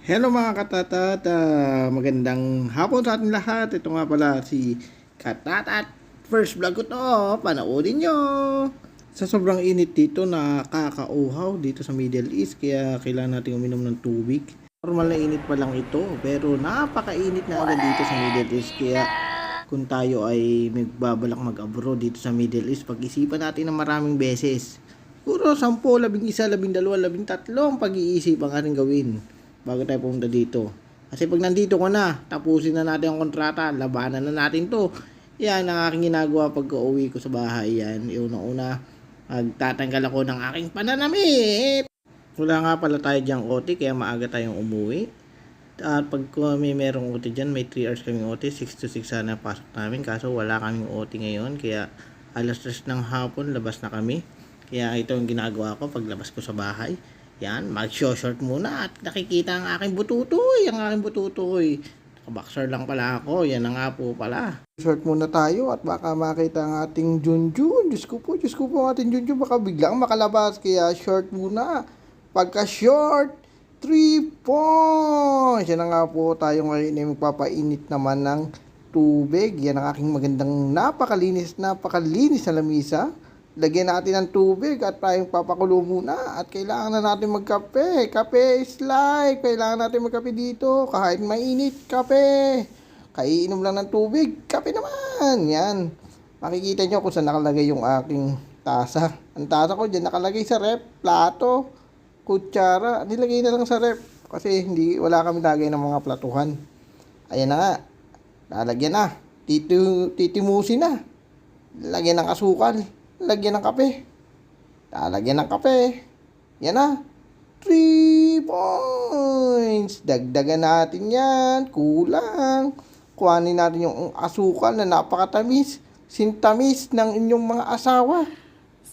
Hello mga katatat, magandang hapon sa ating lahat. Ito nga pala si Katatat. First vlog ko to, panoorin nyo. Sa sobrang init dito, nakakauhaw dito sa Middle East, kaya kailangan natin uminom ng tubig. Normal na init pa lang ito, pero napakainit na agad dito sa Middle East. Kaya kung tayo ay magbabalak mag-abroad dito sa Middle East, pag-isipan natin ng maraming beses. Puro 10, 11, 12, 13 pag-iisip ang ating gawin bago tayo pumunta dito. Kasi pag nandito ko na, tapusin na natin ang kontrata, labanan na natin to. Yan ang aking ginagawa pag uwi ko sa bahay. Yan, una-una, magtatanggal ako ng aking pananamit. Wala nga pala tayo dyang OT, kaya maaga tayong umuwi. At pag may merong OT dyan, may 3 hours kaming OT, 6 to 6 sana pasok namin. Kaso wala kaming OT ngayon, kaya alas 3 ng hapon, labas na kami. Kaya ito ang ginagawa ko paglabas ko sa bahay. Yan, mag-short muna at nakikita ang aking bututoy. Ang aking bututoy. Naka-boxer lang pala ako. Yan na nga po pala. Short muna tayo at baka makita ang ating Junjun. Diyos ko po ang ating Junjun. Baka biglang makalabas. Kaya short muna. Pagka short, 3 points. Yan na nga po tayo ngayon ay magpapainit naman ng tubig. Yan ang aking magandang napakalinis na lamisa. Lagyan natin ng tubig at tayong papakulo muna at kailangan na natin magkape. Kape is life. Kailangan natin magkape dito kahit mainit, kape. Kaiinom lang ng tubig, kape naman. Yan. Makikita nyo kung saan nakalagay yung aking tasa. Ang tasa ko dyan nakalagay sa rep, plato, kutsara. Nilagay na lang sa rep kasi wala kami lagay ng mga platuhan. Ayan na nga. Lalagyan na. Titimusin na. Lagyan ng asukal. Lagyan ng kape. Lalagyan ng kape. Yan na. 3 points. Dagdagan natin yan. Kulang. Kuhanin natin yung asukal na napakatamis. Sintamis ng inyong mga asawa.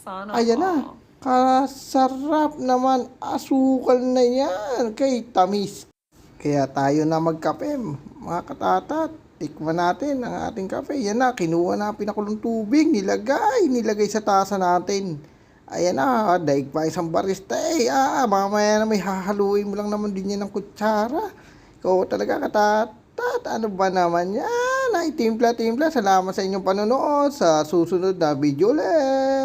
Ayan na. Kasarap naman. Asukal na yan. Kay tamis. Kaya tayo na magkape, mga katatat. Tikman natin ang ating kape. Yan na, kinuha na pinakulong tubig. Nilagay sa tasa natin. Ayan na, daig pa isang barista eh. Mamaya na may hahaluin mo lang naman din yan ng kutsara. Ikaw talaga katatat. Ano ba naman yan? Ay, timpla. Salamat sa inyong panonood. Sa susunod na video ulit.